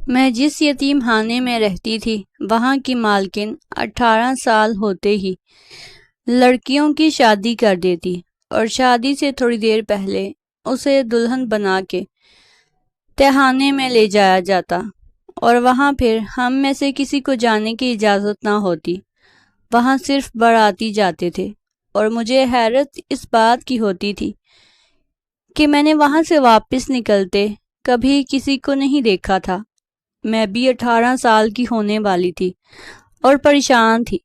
میں جس یتیم خانے میں رہتی تھی وہاں کی مالکن 18 سال ہوتے ہی لڑکیوں کی شادی کر دیتی اور شادی سے تھوڑی دیر پہلے اسے دلہن بنا کے تہھانے میں لے جایا جاتا اور وہاں پھر ہم میں سے کسی کو جانے کی اجازت نہ ہوتی۔ وہاں صرف باراتی جاتے تھے اور مجھے حیرت اس بات کی ہوتی تھی کہ میں نے وہاں سے واپس نکلتے کبھی کسی کو نہیں دیکھا تھا۔ میں بھی 18 سال کی ہونے والی تھی اور پریشان تھی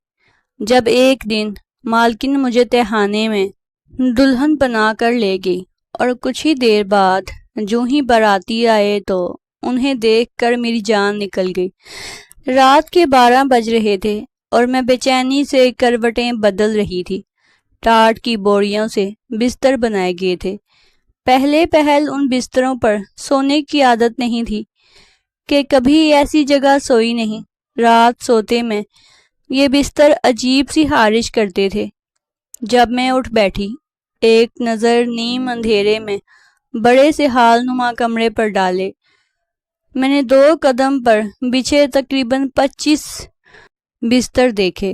جب ایک دن مالکن مجھے تہھانے میں دلہن بنا کر لے گئی اور کچھ ہی دیر بعد جو ہی باراتی آئے تو انہیں دیکھ کر میری جان نکل گئی۔ رات کے 12 بج رہے تھے اور میں بے چینی سے کروٹیں بدل رہی تھی۔ ٹاٹ کی بوریوں سے بستر بنائے گئے تھے۔ پہلے پہل ان بستروں پر سونے کی عادت نہیں تھی کہ کبھی ایسی جگہ سوئی نہیں۔ رات سوتے میں یہ بستر عجیب سی خارش کرتے تھے۔ جب میں اٹھ بیٹھی ایک نظر نیم اندھیرے میں بڑے سے ہال نما کمرے پر ڈالے، میں نے 2 قدم پر بچھے تقریباً 25 بستر دیکھے۔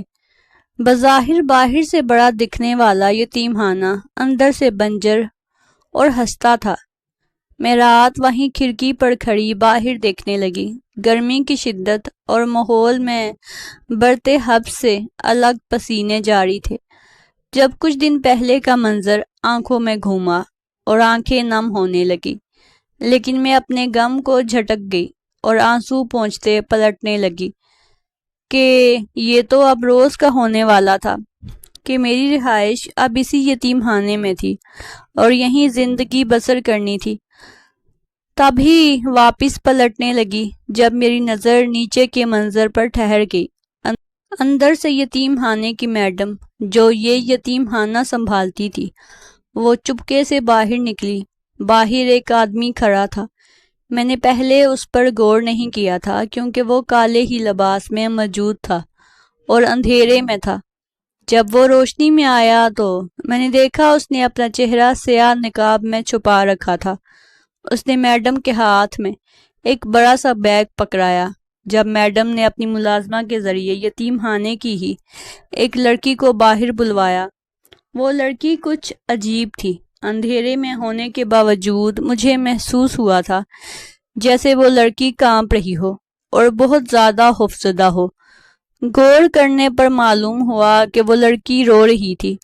بظاہر باہر سے بڑا دکھنے والا یتیم خانہ اندر سے بنجر اور خستہ تھا۔ میں رات وہیں کھڑکی پر کھڑی باہر دیکھنے لگی۔ گرمی کی شدت اور ماحول میں بڑھتے حبس سے الگ پسینے جاری تھے۔ جب کچھ دن پہلے کا منظر آنکھوں میں گھوما اور آنکھیں نم ہونے لگی، لیکن میں اپنے غم کو جھٹک گئی اور آنسو پونچھتے پلٹنے لگی کہ یہ تو اب روز کا ہونے والا تھا کہ میری رہائش اب اسی یتیم خانے میں تھی اور یہیں زندگی بسر کرنی تھی۔ تب ہی واپس پلٹنے لگی جب میری نظر نیچے کے منظر پر ٹھہر گئی۔ اندر سے یتیم خانے کی میڈم جو یہ یتیم خانہ سنبھالتی تھی وہ چپکے سے باہر نکلی۔ باہر ایک آدمی کھڑا تھا۔ میں نے پہلے اس پر غور نہیں کیا تھا کیونکہ وہ کالے ہی لباس میں موجود تھا اور اندھیرے میں تھا۔ جب وہ روشنی میں آیا تو میں نے دیکھا اس نے اپنا چہرہ سیاہ نقاب میں چھپا رکھا تھا۔ اس نے میڈم کے ہاتھ میں ایک بڑا سا بیگ پکڑایا۔ جب میڈم نے اپنی ملازمہ کے ذریعے یتیم خانے کی ہی ایک لڑکی کو باہر بلوایا، وہ لڑکی کچھ عجیب تھی۔ اندھیرے میں ہونے کے باوجود مجھے محسوس ہوا تھا جیسے وہ لڑکی کانپ رہی ہو اور بہت زیادہ خوفزدہ ہو۔ غور کرنے پر معلوم ہوا کہ وہ لڑکی رو رہی تھی۔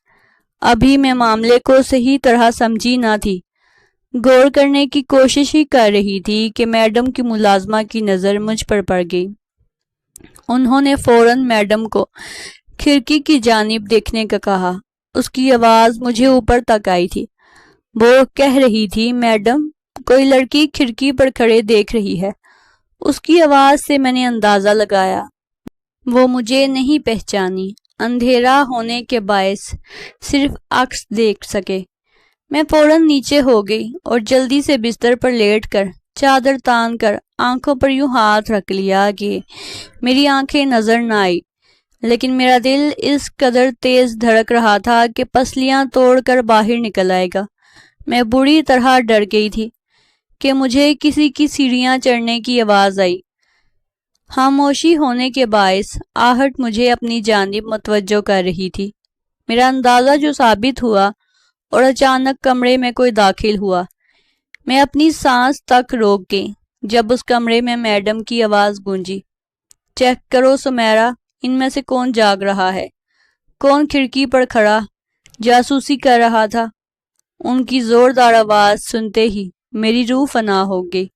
ابھی میں معاملے کو صحیح طرح سمجھی نہ تھی۔ غور کرنے کی کوشش ہی کر رہی تھی کہ میڈم کی ملازمہ کی نظر مجھ پر پڑ گئی۔ انہوں نے فوراً میڈم کو کھڑکی کی جانب دیکھنے کا کہا۔ اس کی آواز مجھے اوپر تک آئی تھی۔ وہ کہہ رہی تھی، میڈم کوئی لڑکی کھڑکی پر کھڑے دیکھ رہی ہے۔ اس کی آواز سے میں نے اندازہ لگایا وہ مجھے نہیں پہچانی۔ اندھیرا ہونے کے باعث صرف عکس دیکھ سکے۔ میں فوراً نیچے ہو گئی اور جلدی سے بستر پر لیٹ کر چادر تان کر آنکھوں پر یوں ہاتھ رکھ لیا کہ میری آنکھیں نظر نہ آئی، لیکن میرا دل اس قدر تیز دھڑک رہا تھا کہ پسلیاں توڑ کر باہر نکل آئے گا۔ میں بری طرح ڈر گئی تھی کہ مجھے کسی کی سیڑھیاں چڑھنے کی آواز آئی۔ خاموشی ہونے کے باعث آہٹ مجھے اپنی جانب متوجہ کر رہی تھی۔ میرا اندازہ جو ثابت ہوا اور اچانک کمرے میں کوئی داخل ہوا۔ میں اپنی سانس تک روک گئی جب اس کمرے میں میڈم کی آواز گونجی، چیک کرو سمیرا، ان میں سے کون جاگ رہا ہے، کون کھڑکی پر کھڑا جاسوسی کر رہا تھا۔ ان کی زوردار آواز سنتے ہی میری روح فنا ہو گئی۔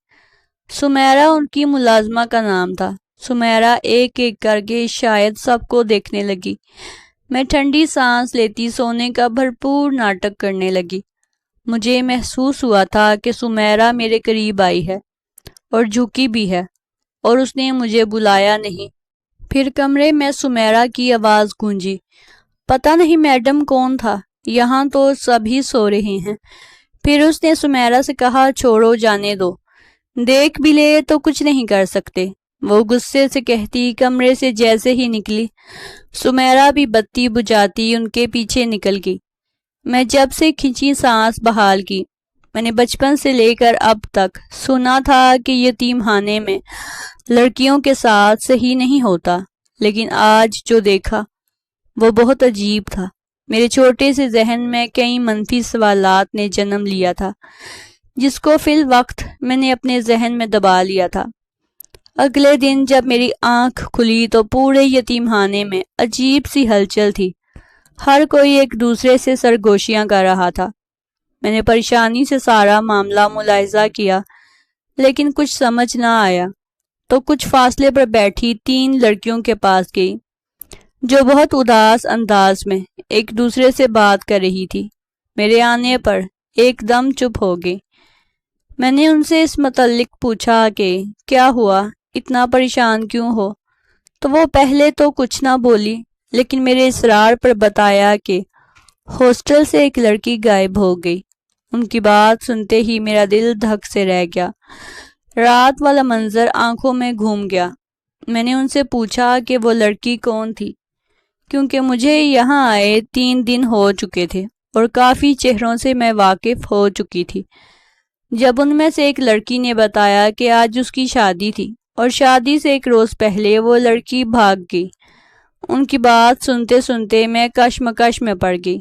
سمیرا ان کی ملازمہ کا نام تھا۔ سمیرا ایک ایک کر کے شاید سب کو دیکھنے لگی۔ میں ٹھنڈی سانس لیتی سونے کا بھرپور ناٹک کرنے لگی۔ مجھے محسوس ہوا تھا کہ سمیرا میرے قریب آئی ہے اور جھکی بھی ہے اور اس نے مجھے بلایا نہیں۔ پھر کمرے میں سمیرا کی آواز گونجی، پتہ نہیں میڈم کون تھا، یہاں تو سبھی سو رہے ہیں۔ پھر اس نے سمیرا سے کہا، چھوڑو جانے دو، دیکھ بھی لے تو کچھ نہیں کر سکتے۔ وہ غصے سے کہتی کمرے سے جیسے ہی نکلی، سمیرا بھی بتی بجھاتی ان کے پیچھے نکل گئی۔ میں جب سے کھنچی سانس بحال کی میں نے بچپن سے لے کر اب تک سنا تھا کہ یتیم خانے میں لڑکیوں کے ساتھ صحیح نہیں ہوتا، لیکن آج جو دیکھا وہ بہت عجیب تھا۔ میرے چھوٹے سے ذہن میں کئی منفی سوالات نے جنم لیا تھا، جس کو فی الوقت میں نے اپنے ذہن میں دبا لیا تھا۔ اگلے دن جب میری آنکھ کھلی تو پورے یتیم خانے میں عجیب سی ہلچل تھی۔ ہر کوئی ایک دوسرے سے سرگوشیاں کر رہا تھا۔ میں نے پریشانی سے سارا معاملہ ملاحظہ کیا، لیکن کچھ سمجھ نہ آیا، تو کچھ فاصلے پر بیٹھی 3 لڑکیوں کے پاس گئی، جو بہت اداس انداز میں ایک دوسرے سے بات کر رہی تھی۔ میرے آنے پر ایک دم چپ ہو گئی۔ میں نے ان سے اس متعلق پوچھا کہ کیا ہوا، اتنا پریشان کیوں ہو؟ تو وہ پہلے تو کچھ نہ بولی، لیکن میرے اصرار پر بتایا کہ ہاسٹل سے ایک لڑکی غائب ہو گئی۔ ان کی بات سنتے ہی میرا دل دھک سے رہ گیا۔ رات والا منظر آنکھوں میں گھوم گیا۔ میں نے ان سے پوچھا کہ وہ لڑکی کون تھی، کیونکہ مجھے یہاں آئے 3 دن ہو چکے تھے اور کافی چہروں سے میں واقف ہو چکی تھی۔ جب ان میں سے ایک لڑکی نے بتایا کہ آج اس کی شادی تھی اور شادی سے 1 روز پہلے وہ لڑکی بھاگ گئی، ان کی بات سنتے سنتے میں کشمکش میں پڑ گئی۔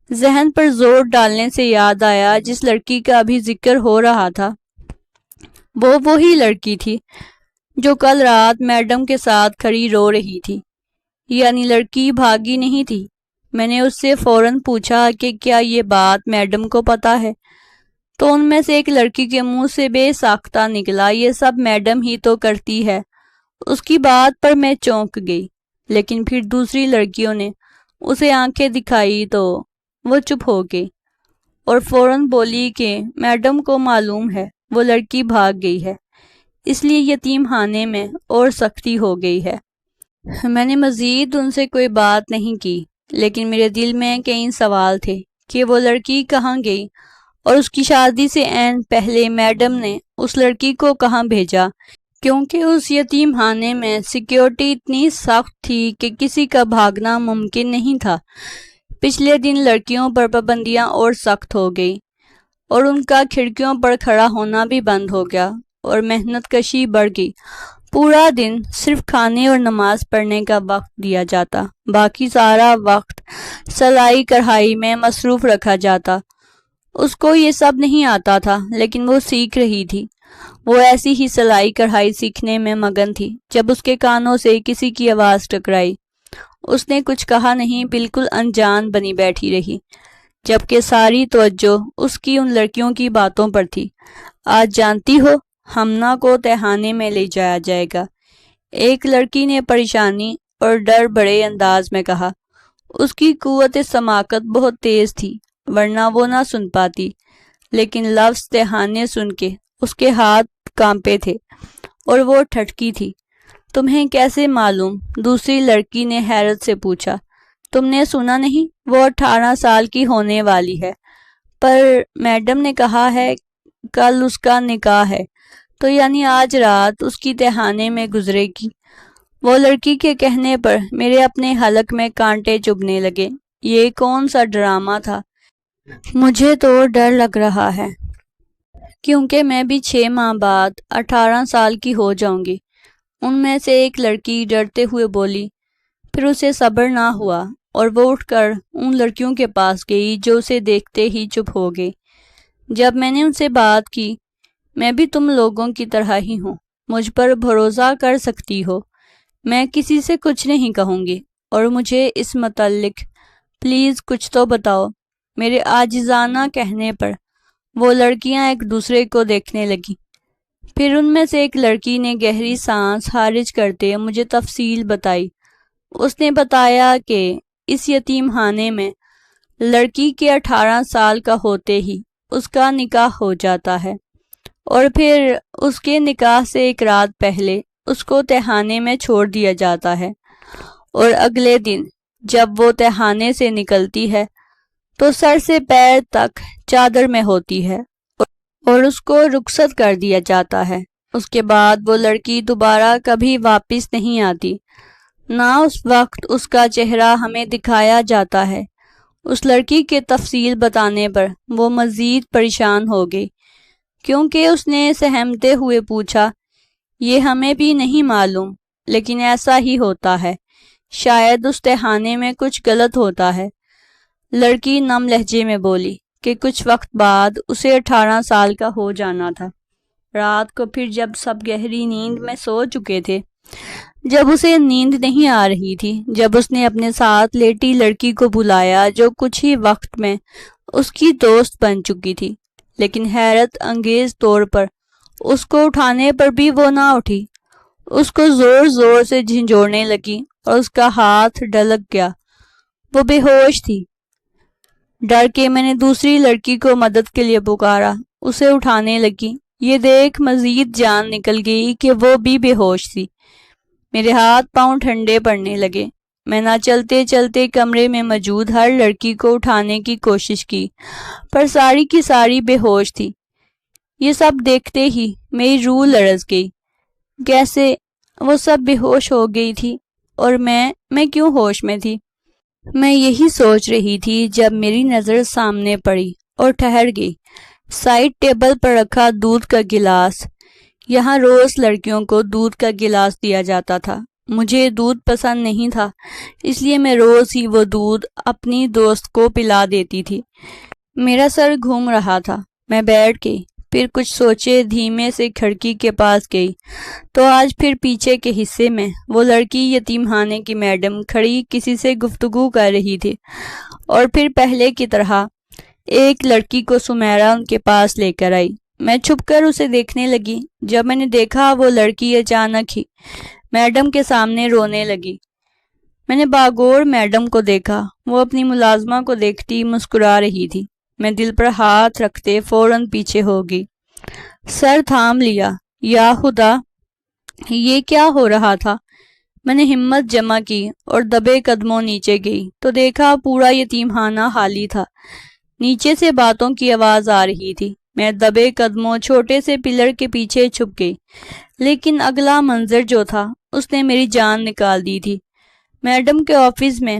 ذہن پر زور ڈالنے سے یاد آیا جس لڑکی کا ابھی ذکر ہو رہا تھا، وہ وہی لڑکی تھی جو کل رات میڈم کے ساتھ کھڑی رو رہی تھی، یعنی لڑکی بھاگی نہیں تھی۔ میں نے اس سے فوراً پوچھا کہ کیا یہ بات میڈم کو پتا ہے؟ تو ان میں سے ایک لڑکی کے منہ سے بے ساختہ نکلا، یہ سب میڈم ہی تو کرتی ہے۔ اس کی بات پر میں چونک گئی، لیکن پھر دوسری لڑکیوں نے اسے آنکھیں دکھائی تو وہ چپ ہو گئی اور فوراً بولی کہ میڈم کو معلوم ہے وہ لڑکی بھاگ گئی ہے، اس لیے یتیم خانے میں اور سختی ہو گئی ہے۔ میں نے مزید ان سے کوئی بات نہیں کی، لیکن میرے دل میں کئی سوال تھے کہ وہ لڑکی کہاں گئی اور اس کی شادی سے عین پہلے میڈم نے اس لڑکی کو کہاں بھیجا، کیونکہ اس یتیم خانے میں سیکیورٹی اتنی سخت تھی کہ کسی کا بھاگنا ممکن نہیں تھا۔ پچھلے دن لڑکیوں پر پابندیاں اور سخت ہو گئی اور ان کا کھڑکیوں پر کھڑا ہونا بھی بند ہو گیا اور محنت کشی بڑھ گئی۔ پورا دن صرف کھانے اور نماز پڑھنے کا وقت دیا جاتا، باقی سارا وقت سلائی کڑھائی میں مصروف رکھا جاتا۔ اس کو یہ سب نہیں آتا تھا، لیکن وہ سیکھ رہی تھی۔ وہ ایسی ہی سلائی کڑھائی سیکھنے میں مگن تھی جب اس کے کانوں سے کسی کی آواز ٹکرائی۔ اس نے کچھ کہا نہیں، بالکل انجان بنی بیٹھی رہی، جبکہ ساری توجہ اس کی ان لڑکیوں کی باتوں پر تھی۔ آج جانتی ہو، ہمنا کو تہھانے میں لے جایا جائے گا، ایک لڑکی نے پریشانی اور ڈر بڑے انداز میں کہا۔ اس کی قوت سماعت بہت تیز تھی، ورنہ وہ نہ سن پاتی، لیکن لفظ تہھانے سن کے اس کے ہاتھ کانپے تھے اور وہ ٹھٹکی تھی۔ تمہیں کیسے معلوم؟ دوسری لڑکی نے حیرت سے پوچھا۔ تم نے سنا نہیں؟ وہ 18 سال کی ہونے والی ہے، پر میڈم نے کہا ہے کل اس کا نکاح ہے، تو یعنی آج رات اس کی تہھانے میں گزرے گی۔ وہ لڑکی کے کہنے پر میرے اپنے حلق میں کانٹے چبھنے لگے۔ یہ کون سا ڈرامہ تھا؟ مجھے تو ڈر لگ رہا ہے، کیونکہ میں بھی 6 ماہ بعد 18 سال کی ہو جاؤں گی۔ ان میں سے ایک لڑکی ڈرتے ہوئے بولی۔ پھر اسے صبر نہ ہوا اور وہ اٹھ کر ان لڑکیوں کے پاس گئی جو اسے دیکھتے ہی چپ ہو گئی۔ جب میں نے ان سے بات کی، میں بھی تم لوگوں کی طرح ہی ہوں، مجھ پر بھروسہ کر سکتی ہو، میں کسی سے کچھ نہیں کہوں گی، اور مجھے اس متعلق پلیز کچھ تو بتاؤ۔ میرے عاجزانہ کہنے پر وہ لڑکیاں ایک دوسرے کو دیکھنے لگیں۔ پھر ان میں سے ایک لڑکی نے گہری سانس خارج کرتے مجھے تفصیل بتائی۔ اس نے بتایا کہ اس یتیم خانے میں لڑکی کے 18 سال کا ہوتے ہی اس کا نکاح ہو جاتا ہے، اور پھر اس کے نکاح سے 1 رات پہلے اس کو تہھانے میں چھوڑ دیا جاتا ہے، اور اگلے دن جب وہ تہھانے سے نکلتی ہے تو سر سے پیر تک چادر میں ہوتی ہے اور اس کو رخصت کر دیا جاتا ہے۔ اس کے بعد وہ لڑکی دوبارہ کبھی واپس نہیں آتی، نہ اس وقت اس کا چہرہ ہمیں دکھایا جاتا ہے۔ اس لڑکی کے تفصیل بتانے پر وہ مزید پریشان ہو گئی، کیونکہ اس نے سہمتے ہوئے پوچھا، یہ ہمیں بھی نہیں معلوم، لیکن ایسا ہی ہوتا ہے، شاید اس تہھانے میں کچھ غلط ہوتا ہے۔ لڑکی نم لہجے میں بولی کہ کچھ وقت بعد اسے 18 سال کا ہو جانا تھا۔ رات کو پھر جب سب گہری نیند میں سو چکے تھے، جب اسے نیند نہیں آ رہی تھی، جب اس نے اپنے ساتھ لیٹی لڑکی کو بلایا جو کچھ ہی وقت میں اس کی دوست بن چکی تھی، لیکن حیرت انگیز طور پر اس کو اٹھانے پر بھی وہ نہ اٹھی، اس کو زور زور سے جھنجھوڑنے لگی اور اس کا ہاتھ ڈھلک گیا، وہ بے ہوش تھی۔ ڈر کے میں نے دوسری لڑکی کو مدد کے لیے پکارا، اسے اٹھانے لگی، یہ دیکھ مزید جان نکل گئی کہ وہ بھی بے ہوش تھی۔ میرے ہاتھ پاؤں ٹھنڈے پڑنے لگے، میں نہ چلتے چلتے کمرے میں موجود ہر لڑکی کو اٹھانے کی کوشش کی، پر ساری کی ساری بے ہوش تھی۔ یہ سب دیکھتے ہی میری روح لرز گئی، کیسے وہ سب بے ہوش ہو گئی تھی اور میں کیوں ہوش میں تھی؟ میں یہی سوچ رہی تھی جب میری نظر سامنے پڑی اور ٹھہر گئی سائڈ ٹیبل پر رکھا دودھ کا گلاس۔ یہاں روز لڑکیوں کو دودھ کا گلاس دیا جاتا تھا، مجھے دودھ پسند نہیں تھا، اس لیے میں روز ہی وہ دودھ اپنی دوست کو پلا دیتی تھی۔ میرا سر گھوم رہا تھا، میں بیٹھ گئی، پھر کچھ سوچے دھیمے سے کھڑکی کے پاس گئی تو آج پھر پیچھے کے حصے میں وہ لڑکی یتیم خانے کی میڈم کھڑی کسی سے گفتگو کر رہی تھی، اور پھر پہلے کی طرح ایک لڑکی کو سمیرا ان کے پاس لے کر آئی۔ میں چھپ کر اسے دیکھنے لگی، جب میں نے دیکھا وہ لڑکی اچانک ہی میڈم کے سامنے رونے لگی۔ میں نے باغور میڈم کو دیکھا، وہ اپنی ملازمہ کو دیکھتی مسکرا رہی تھی۔ میں دل پر ہاتھ رکھتے فوراً پیچھے ہو گئی، سر تھام لیا۔ یا خدا، یہ کیا ہو رہا تھا؟ میں نے ہمت جمع کی اور دبے قدموں نیچے گئی تو دیکھا پورا یتیم خانہ خالی تھا، نیچے سے باتوں کی آواز آ رہی تھی۔ میں دبے قدموں چھوٹے سے پلر کے پیچھے چھپ گئی، لیکن اگلا منظر جو تھا اس نے میری جان نکال دی تھی۔ میڈم کے آفس میں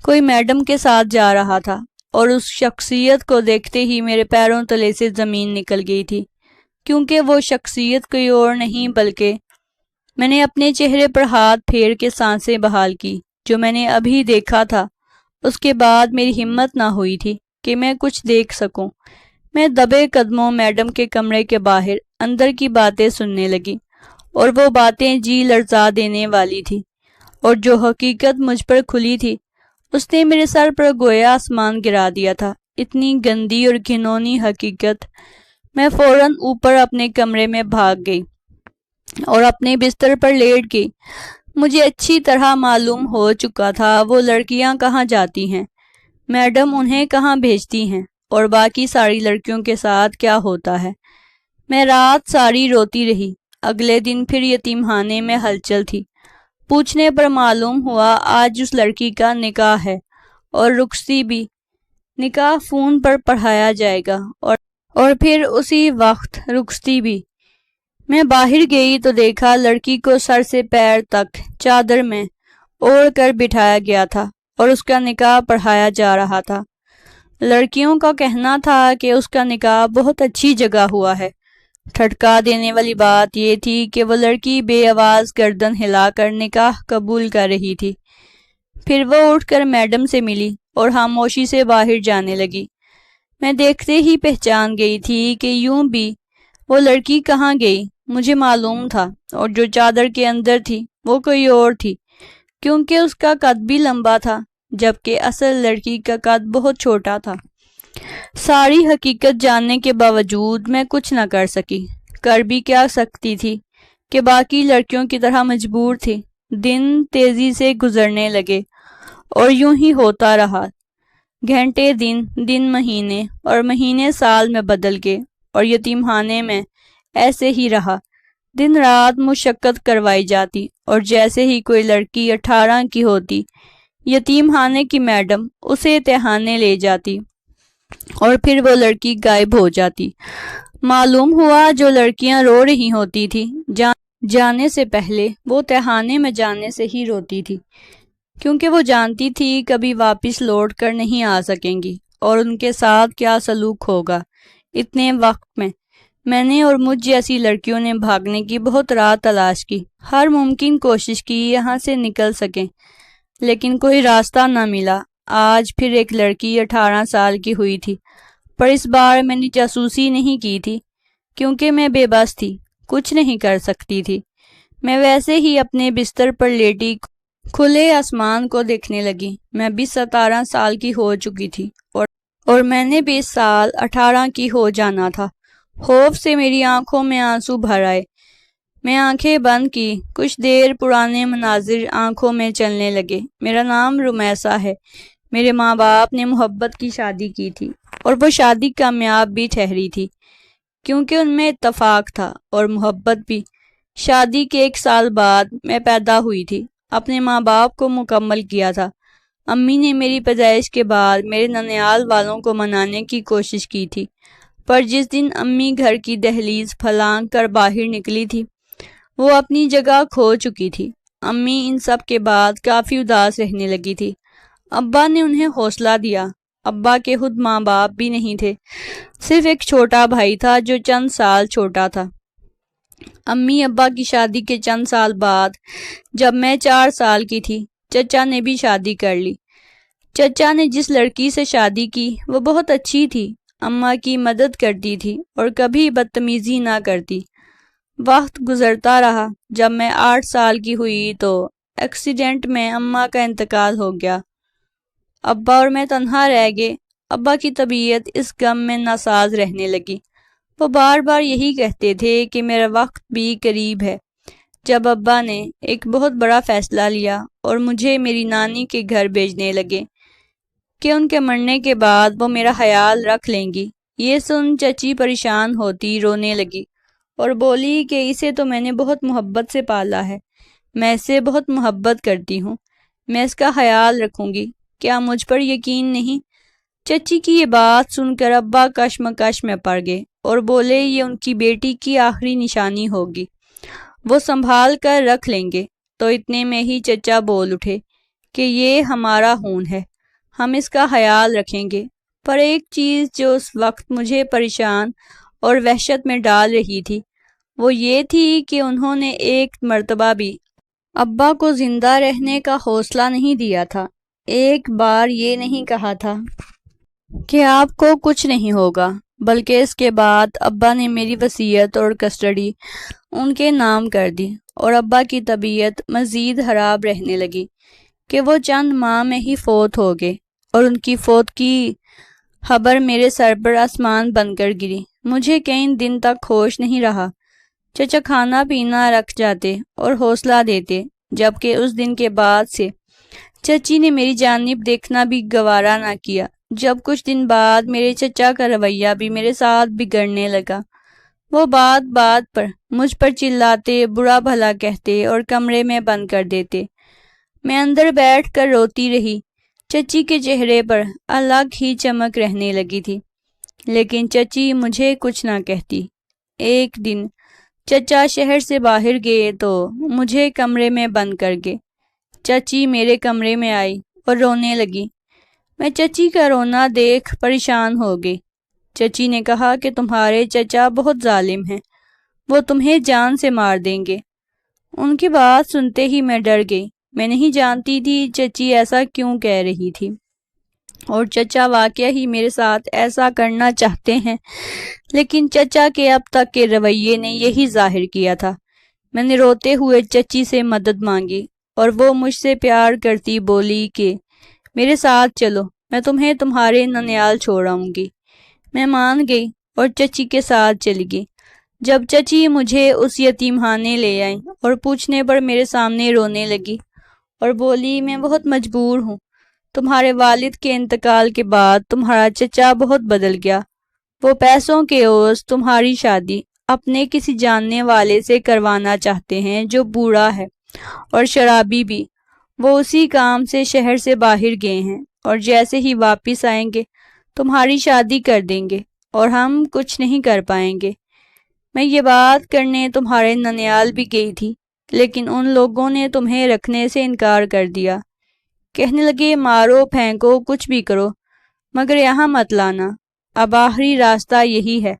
کوئی میڈم کے ساتھ جا رہا تھا، اور اس شخصیت کو دیکھتے ہی میرے پیروں تلے سے زمین نکل گئی تھی، کیونکہ وہ شخصیت کوئی اور نہیں بلکہ… میں نے اپنے چہرے پر ہاتھ پھیر کے سانسیں بحال کی۔ جو میں نے ابھی دیکھا تھا اس کے بعد میری ہمت نہ ہوئی تھی کہ میں کچھ دیکھ سکوں۔ میں دبے قدموں میڈم کے کمرے کے باہر اندر کی باتیں سننے لگی، اور وہ باتیں جی لرزا دینے والی تھی، اور جو حقیقت مجھ پر کھلی تھی اس نے میرے سر پر گویا آسمان گرا دیا تھا۔ اتنی گندی اور گھنونی حقیقت۔ میں فوراً اوپر اپنے کمرے میں بھاگ گئی اور اپنے بستر پر لیٹ گئی۔ مجھے اچھی طرح معلوم ہو چکا تھا وہ لڑکیاں کہاں جاتی ہیں، میڈم انہیں کہاں بھیجتی ہیں، اور باقی ساری لڑکیوں کے ساتھ کیا ہوتا ہے۔ میں رات ساری روتی رہی۔ اگلے دن پھر یتیم خانے میں ہلچل تھی۔ پوچھنے پر معلوم ہوا آج اس لڑکی کا نکاح ہے، اور رخصتی بھی۔ نکاح فون پر پڑھایا جائے گا، اور پھر اسی وقت رخصتی بھی۔ میں باہر گئی تو دیکھا لڑکی کو سر سے پیر تک چادر میں اوڑھ کر بٹھایا گیا تھا اور اس کا نکاح پڑھایا جا رہا تھا۔ لڑکیوں کا کہنا تھا کہ اس کا نکاح بہت اچھی جگہ ہوا ہے۔ ٹھٹکا دینے والی بات یہ تھی کہ وہ لڑکی بے آواز گردن ہلا کر نکاح قبول کر رہی تھی۔ پھر وہ اٹھ کر میڈم سے ملی اور خاموشی سے باہر جانے لگی۔ میں دیکھتے ہی پہچان گئی تھی کہ یوں بھی وہ لڑکی کہاں گئی۔ مجھے معلوم تھا، اور جو چادر کے اندر تھی وہ کوئی اور تھی، کیونکہ اس کا قد بھی لمبا تھا، جبکہ اصل لڑکی کا قد بہت چھوٹا تھا۔ ساری حقیقت جاننے کے باوجود میں کچھ نہ کر سکی۔ کر بھی کیا سکتی تھی کہ باقی لڑکیوں کی طرح مجبور تھی۔ دن تیزی سے گزرنے لگے اور یوں ہی ہوتا رہا۔ گھنٹے دن مہینے، اور مہینے سال میں بدل گئے، اور یتیم خانے میں ایسے ہی رہا۔ دن رات مشقت کروائی جاتی، اور جیسے ہی کوئی لڑکی 18 کی ہوتی یتیم خانے کی میڈم اسے تہھانے لے جاتی، اور پھر وہ لڑکی غائب ہو جاتی۔ معلوم ہوا جو لڑکیاں رو رہی ہوتی تھی جانے سے پہلے وہ تہھانے میں جانے سے ہی روتی تھی۔ کیونکہ وہ جانتی تھی کبھی واپس لوٹ کر نہیں آ سکیں گی اور ان کے ساتھ کیا سلوک ہوگا۔ اتنے وقت میں نے اور مجھ جیسی لڑکیوں نے بھاگنے کی بہت راہ تلاش کی، ہر ممکن کوشش کی یہاں سے نکل سکیں، لیکن کوئی راستہ نہ ملا۔ آج پھر ایک لڑکی 18 سال کی ہوئی تھی، پر اس بار میں نے جاسوسی نہیں کی تھی کیونکہ میں بے بس تھی، کچھ نہیں کر سکتی تھی۔ میں ویسے ہی اپنے بستر پر لیٹی کھلے آسمان کو دیکھنے لگی۔ میں بھی 17 سال کی ہو چکی تھی اور میں نے بھی اس سال 18 کی ہو جانا تھا۔ خوف سے میری آنکھوں میں آنسو بھر آئے۔ میں آنکھیں بند کی، کچھ دیر پرانے مناظر آنکھوں میں چلنے لگے۔ میرا نام رمیسا ہے۔ میرے ماں باپ نے محبت کی شادی کی تھی اور وہ شادی کامیاب بھی ٹھہری تھی کیونکہ ان میں اتفاق تھا اور محبت بھی۔ شادی کے 1 سال بعد میں پیدا ہوئی تھی، اپنے ماں باپ کو مکمل کیا تھا۔ امی نے میری پیدائش کے بعد میرے ننیال والوں کو منانے کی کوشش کی تھی، پر جس دن امی گھر کی دہلیز پھلانگ کر باہر نکلی تھی وہ اپنی جگہ کھو چکی تھی۔ امی ان سب کے بعد کافی اداس رہنے لگی تھی۔ ابا نے انہیں حوصلہ دیا۔ ابا کے خود ماں باپ بھی نہیں تھے، صرف ایک چھوٹا بھائی تھا جو چند سال چھوٹا تھا۔ امی ابا کی شادی کے چند سال بعد جب میں 4 سال کی تھی، چچا نے بھی شادی کر لی۔ چچا نے جس لڑکی سے شادی کی وہ بہت اچھی تھی، اماں کی مدد کرتی تھی اور کبھی بدتمیزی نہ کرتی۔ وقت گزرتا رہا۔ جب میں 8 سال کی ہوئی تو ایکسیڈنٹ میں اماں کا انتقال ہو گیا۔ ابا اور میں تنہا رہ گئے۔ ابا کی طبیعت اس غم میں ناساز رہنے لگی۔ وہ بار بار یہی کہتے تھے کہ میرا وقت بھی قریب ہے۔ جب ابا نے ایک بہت بڑا فیصلہ لیا اور مجھے میری نانی کے گھر بھیجنے لگے کہ ان کے مرنے کے بعد وہ میرا خیال رکھ لیں گی، یہ سن چچی پریشان ہوتی رونے لگی اور بولی کہ اسے تو میں نے بہت محبت سے پالا ہے، میں اسے بہت محبت کرتی ہوں، میں اس کا خیال رکھوں گی، کیا مجھ پر یقین نہیں؟ چچی کی یہ بات سن کر ابا کشمکش میں پڑ گئے اور بولے یہ ان کی بیٹی کی آخری نشانی ہوگی، وہ سنبھال کر رکھ لیں گے۔ تو اتنے میں ہی چچا بول اٹھے کہ یہ ہمارا خون ہے، ہم اس کا خیال رکھیں گے۔ پر ایک چیز جو اس وقت مجھے پریشان اور وحشت میں ڈال رہی تھی وہ یہ تھی کہ انہوں نے ایک مرتبہ بھی ابا کو زندہ رہنے کا حوصلہ نہیں دیا تھا، ایک بار یہ نہیں کہا تھا کہ آپ کو کچھ نہیں ہوگا، بلکہ اس کے بعد ابا نے میری وصیت اور کسٹڈی ان کے نام کر دی اور ابا کی طبیعت مزید خراب رہنے لگی کہ وہ چند ماہ میں ہی فوت ہو گئے اور ان کی فوت کی خبر میرے سر پر آسمان بن کر گری۔ مجھے کئی دن تک ہوش نہیں رہا۔ چچا کھانا پینا رکھ جاتے اور حوصلہ دیتے، جبکہ اس دن کے بعد سے چچی نے میری جانب دیکھنا بھی گوارا نہ کیا۔ جب کچھ دن بعد میرے چچا کا رویہ بھی میرے ساتھ بگڑنے لگا، وہ بات بات پر مجھ پر چلاتے، برا بھلا کہتے اور کمرے میں بند کر دیتے۔ میں اندر بیٹھ کر روتی رہی۔ چچی کے چہرے پر الگ ہی چمک رہنے لگی تھی، لیکن چچی مجھے کچھ نہ کہتی۔ ایک دن چچا شہر سے باہر گئے تو مجھے کمرے میں بند کر گئے۔ چچی میرے کمرے میں آئی اور رونے لگی۔ میں چچی کا رونا دیکھ پریشان ہو گئی۔ چچی نے کہا کہ تمہارے چچا بہت ظالم ہیں، وہ تمہیں جان سے مار دیں گے۔ ان کی بات سنتے ہی میں ڈر گئی۔ میں نہیں جانتی تھی چچی ایسا کیوں کہہ رہی تھی، اور چچا واقعہ ہی میرے ساتھ ایسا کرنا چاہتے ہیں، لیکن چچا کے اب تک کے رویے نے یہی ظاہر کیا تھا۔ میں نے روتے ہوئے چچی سے مدد مانگی اور وہ مجھ سے پیار کرتی بولی کہ میرے ساتھ چلو، میں تمہیں تمہارے ننیال چھوڑاؤں گی۔ میں مان گئی اور چچی کے ساتھ چلی گئی۔ جب چچی مجھے اس یتیم خانے لے آئیں اور پوچھنے پر میرے سامنے رونے لگی اور بولی میں بہت مجبور ہوں، تمہارے والد کے انتقال کے بعد تمہارا چچا بہت بدل گیا، وہ پیسوں کے عوض تمہاری شادی اپنے کسی جاننے والے سے کروانا چاہتے ہیں جو بوڑھا ہے اور شرابی بھی، وہ اسی کام سے شہر سے باہر گئے ہیں اور جیسے ہی واپس آئیں گے تمہاری شادی کر دیں گے اور ہم کچھ نہیں کر پائیں گے۔ میں یہ بات کرنے تمہارے ننیال بھی گئی تھی، لیکن ان لوگوں نے تمہیں رکھنے سے انکار کر دیا۔ کہنے لگے مارو پھینکو کچھ بھی کرو مگر یہاں مت لانا، اب آخری راستہ یہی ہے،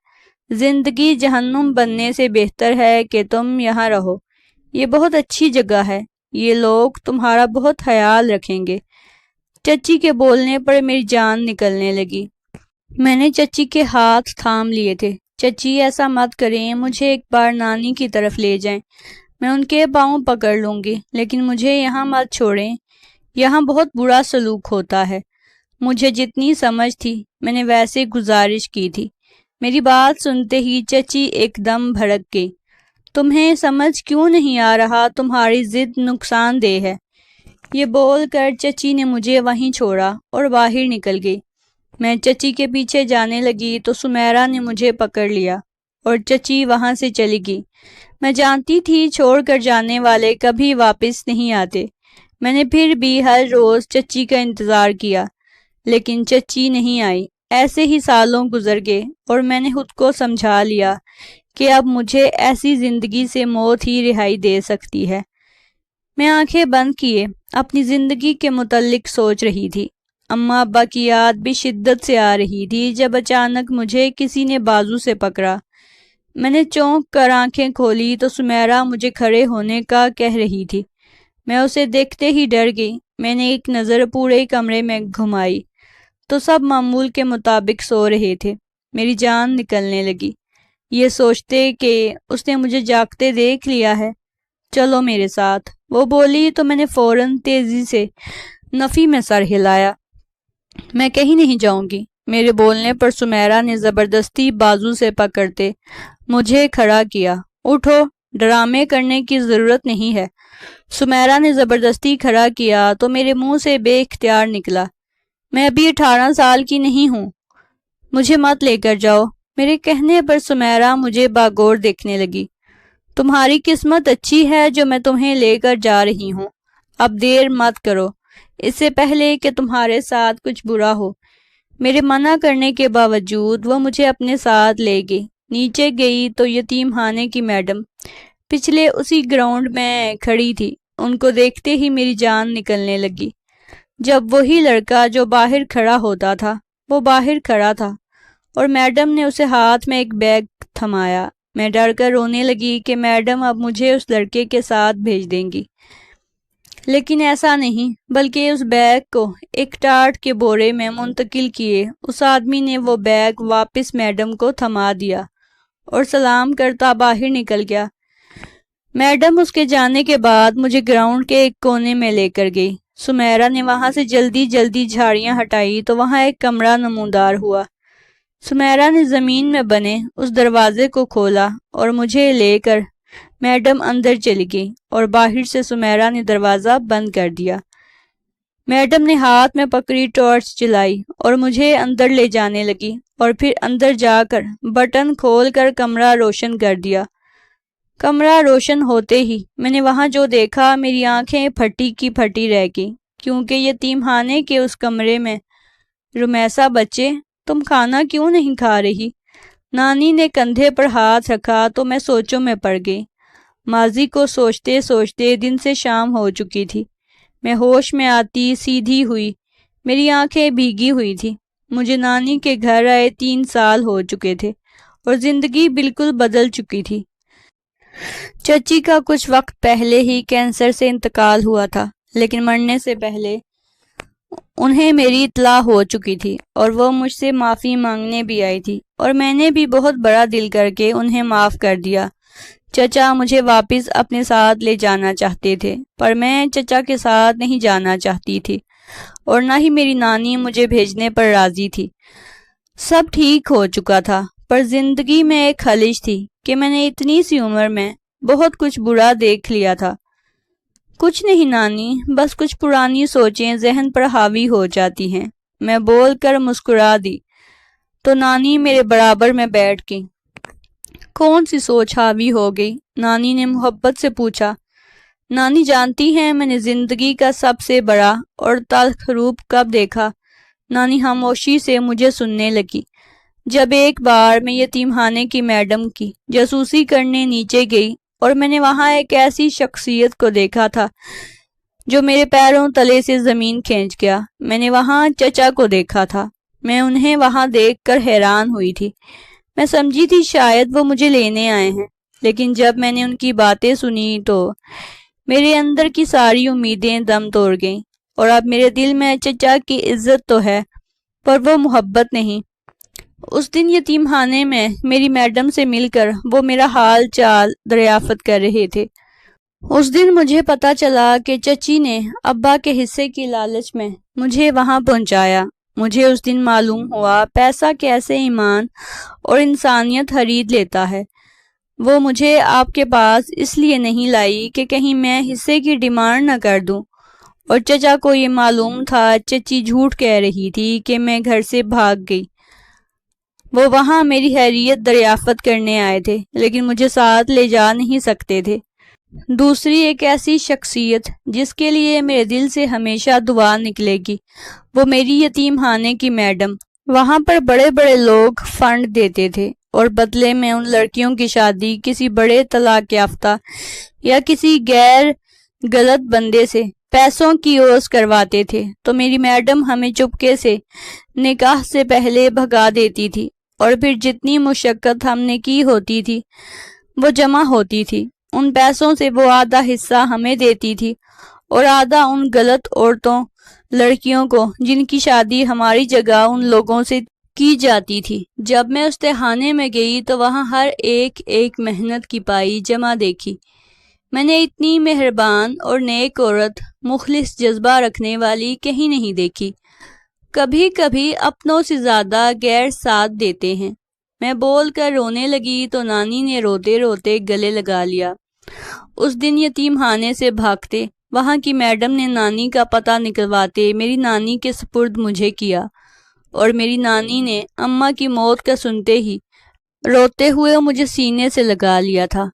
زندگی جہنم بننے سے بہتر ہے کہ تم یہاں رہو، یہ بہت اچھی جگہ ہے، یہ لوگ تمہارا بہت خیال رکھیں گے۔ چچی کے بولنے پر میری جان نکلنے لگی۔ میں نے چچی کے ہاتھ تھام لیے تھے۔ چچی ایسا مت کریں، مجھے ایک بار نانی کی طرف لے جائیں، میں ان کے پاؤں پکڑ لوں گی، لیکن مجھے یہاں مت چھوڑیں، یہاں بہت برا سلوک ہوتا ہے۔ مجھے جتنی سمجھ تھی میں نے ویسے گزارش کی تھی۔ میری بات سنتے ہی چچی ایک دم بھڑک گئی۔ تمہیں سمجھ کیوں نہیں آ رہا، تمہاری ضد نقصان دہ ہے۔ یہ بول کر چچی نے مجھے وہیں چھوڑا اور باہر نکل گئی۔ میں چچی کے پیچھے جانے لگی تو سمیرا نے مجھے پکڑ لیا اور چچی وہاں سے چلی گئی۔ میں جانتی تھی چھوڑ کر جانے والے کبھی واپس نہیں آتے۔ میں نے پھر بھی ہر روز چچی کا انتظار کیا، لیکن چچی نہیں آئی۔ ایسے ہی سالوں گزر گئے اور میں نے خود کو سمجھا لیا کہ اب مجھے ایسی زندگی سے موت ہی رہائی دے سکتی ہے۔ میں آنکھیں بند کیے اپنی زندگی کے متعلق سوچ رہی تھی۔ اماں ابا کی یاد بھی شدت سے آ رہی تھی جب اچانک مجھے کسی نے بازو سے پکڑا۔ میں نے چونک کر آنکھیں کھولی تو سمیرا مجھے کھڑے ہونے کا کہہ رہی تھی۔ میں اسے دیکھتے ہی ڈر گئی۔ میں نے ایک نظر پورے کمرے میں گھمائی تو سب معمول کے مطابق سو رہے تھے۔ میری جان نکلنے لگی یہ سوچتے کہ اس نے مجھے جاگتے دیکھ لیا ہے۔ چلو میرے ساتھ، وہ بولی تو میں نے فوراً تیزی سے نفی میں سر ہلایا۔ میں کہیں نہیں جاؤں گی۔ میرے بولنے پر سمیرا نے زبردستی بازو سے پکڑتے مجھے کھڑا کیا۔ اٹھو، ڈرامے کرنے کی ضرورت نہیں ہے۔ سمیرا نے زبردستی کھڑا کیا تو میرے منہ سے بے اختیار نکلا، میں ابھی 18 سال کی نہیں ہوں، مجھے مت لے کر جاؤ۔ میرے کہنے پر سمیرا مجھے باغور دیکھنے لگی۔ تمہاری قسمت اچھی ہے جو میں تمہیں لے کر جا رہی ہوں، اب دیر مت کرو اس سے پہلے کہ تمہارے ساتھ کچھ برا ہو۔ میرے منع کرنے کے باوجود وہ مجھے اپنے ساتھ لے گئی۔ نیچے گئی تو یتیم خانے کی میڈم پچھلے اسی گراؤنڈ میں کھڑی تھی۔ ان کو دیکھتے ہی میری جان نکلنے لگی۔ جب وہی لڑکا جو باہر کھڑا ہوتا تھا وہ باہر کھڑا تھا اور میڈم نے اسے ہاتھ میں ایک بیگ تھمایا، میں ڈر کر رونے لگی کہ میڈم اب مجھے اس لڑکے کے ساتھ بھیج دیں گی، لیکن ایسا نہیں، بلکہ اس بیگ کو ایک ٹاٹ کے بورے میں منتقل کیے۔ اس آدمی نے وہ بیگ واپس میڈم کو تھما دیا اور سلام کرتا باہر نکل گیا۔ میڈم اس کے جانے کے بعد مجھے گراؤنڈ کے ایک کونے میں لے کر گئی۔ سمیرا نے وہاں سے جلدی جلدی جھاڑیاں ہٹائی تو وہاں ایک کمرہ نمودار ہوا۔ سمیرا نے زمین میں بنے اس دروازے کو کھولا اور مجھے لے کر میڈم اندر چلی گئی اور باہر سے سمیرا نے دروازہ بند کر دیا۔ میڈم نے ہاتھ میں پکڑی ٹارچ جلائی اور مجھے اندر لے جانے لگی اور پھر اندر جا کر بٹن کھول کر کمرہ روشن کر دیا۔ کمرہ روشن ہوتے ہی میں نے وہاں جو دیکھا میری آنکھیں پھٹی کی پھٹی رہ گئی، کیونکہ یتیم خانے کے اس کمرے میں رمیسا بچے، تم کھانا کیوں نہیں کھا رہی؟ نانی نے کندھے پر ہاتھ رکھا تو میں سوچوں میں پڑ گئی۔ ماضی کو سوچتے سوچتے دن سے شام ہو چکی تھی۔ میں ہوش میں آتی سیدھی ہوئی، میری آنکھیں بھیگی ہوئی تھی۔ مجھے نانی کے گھر آئے 3 سال ہو چکے تھے اور زندگی بالکل بدل چکی تھی۔ چچی کا کچھ وقت پہلے ہی کینسر سے انتقال ہوا تھا، لیکن مرنے سے پہلے انہیں میری اطلاع ہو چکی تھی اور وہ مجھ سے معافی مانگنے بھی آئی تھی، اور میں نے بھی بہت بڑا دل کر کے انہیں معاف کر دیا۔ چچا مجھے واپس اپنے ساتھ لے جانا چاہتے تھے، پر میں چچا کے ساتھ نہیں جانا چاہتی تھی اور نہ ہی میری نانی مجھے بھیجنے پر راضی تھی۔ سب ٹھیک ہو چکا تھا، پر زندگی میں ایک خلش تھی کہ میں نے اتنی سی عمر میں بہت کچھ برا دیکھ لیا تھا۔ کچھ نہیں نانی، بس کچھ پرانی سوچیں ذہن پر حاوی ہو جاتی ہیں۔ میں بول کر مسکرا دی تو نانی میرے برابر میں بیٹھ گئی۔ کون سی سوچ حاوی ہو گئی؟ نانی نے محبت سے پوچھا۔ نانی جانتی ہیں میں نے زندگی کا سب سے بڑا اور تلخ روپ کب دیکھا؟ نانی خاموشی سے مجھے سننے لگی۔ جب ایک بار میں یتیم خانے کی میڈم کی جاسوسی کرنے نیچے گئی اور میں نے وہاں ایک ایسی شخصیت کو دیکھا تھا جو میرے پیروں تلے سے زمین کھینچ گیا۔ میں نے وہاں چچا کو دیکھا تھا۔ میں انہیں وہاں دیکھ کر حیران ہوئی تھی۔ میں سمجھی تھی شاید وہ مجھے لینے آئے ہیں، لیکن جب میں نے ان کی باتیں سنی تو میرے اندر کی ساری امیدیں دم توڑ گئیں، اور اب میرے دل میں چچا کی عزت تو ہے پر وہ محبت نہیں۔ اس دن یتیم خانے میں میری میڈم سے مل کر وہ میرا حال چال دریافت کر رہے تھے۔ اس دن مجھے پتا چلا کہ چچی نے ابا کے حصے کی لالچ میں مجھے وہاں پہنچایا۔ مجھے اس دن معلوم ہوا پیسہ کیسے ایمان اور انسانیت خرید لیتا ہے۔ وہ مجھے آپ کے پاس اس لیے نہیں لائی کہ کہیں میں حصے کی ڈیمانڈ نہ کر دوں، اور چچا کو یہ معلوم تھا چچی جھوٹ کہہ رہی تھی کہ میں گھر سے بھاگ گئی۔ وہ وہاں میری خیریت دریافت کرنے آئے تھے، لیکن مجھے ساتھ لے جا نہیں سکتے تھے۔ دوسری ایک ایسی شخصیت جس کے لیے میرے دل سے ہمیشہ دعا نکلے گی، وہ میری یتیم خانے کی میڈم۔ وہاں پر بڑے بڑے لوگ فنڈ دیتے تھے اور بدلے میں ان لڑکیوں کی شادی کسی بڑے طلاق یافتہ یا کسی غیر غلط بندے سے پیسوں کی عوض کرواتے تھے، تو میری میڈم ہمیں چپکے سے نکاح سے پہلے بھگا دیتی تھی، اور پھر جتنی مشقت ہم نے کی ہوتی تھی وہ جمع ہوتی تھی۔ ان پیسوں سے وہ آدھا حصہ ہمیں دیتی تھی اور آدھا ان غلط عورتوں لڑکیوں کو جن کی شادی ہماری جگہ ان لوگوں سے کی جاتی تھی۔ جب میں اس تہخانے میں گئی تو وہاں ہر ایک محنت کی پائی جمع دیکھی۔ میں نے اتنی مہربان اور نیک عورت، مخلص جذبہ رکھنے والی کہیں نہیں دیکھی۔ کبھی کبھی اپنوں سے زیادہ غیر ساتھ دیتے ہیں۔ میں بول کر رونے لگی تو نانی نے روتے روتے گلے لگا لیا۔ اس دن یتیم خانے سے بھاگتے وہاں کی میڈم نے نانی کا پتہ نکلواتے میری نانی کے سپرد مجھے کیا، اور میری نانی نے اماں کی موت کا سنتے ہی روتے ہوئے مجھے سینے سے لگا لیا تھا۔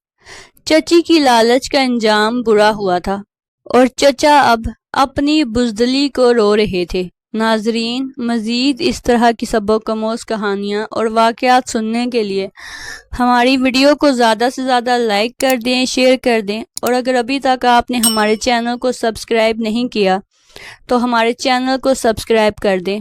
چچی کی لالچ کا انجام برا ہوا تھا، اور چچا اب اپنی بزدلی کو رو رہے تھے۔ ناظرین، مزید اس طرح کی سبق آموز کہانیاں اور واقعات سننے کے لیے ہماری ویڈیو کو زیادہ سے زیادہ لائک کر دیں، شیئر کر دیں، اور اگر ابھی تک آپ نے ہمارے چینل کو سبسکرائب نہیں کیا تو ہمارے چینل کو سبسکرائب کر دیں۔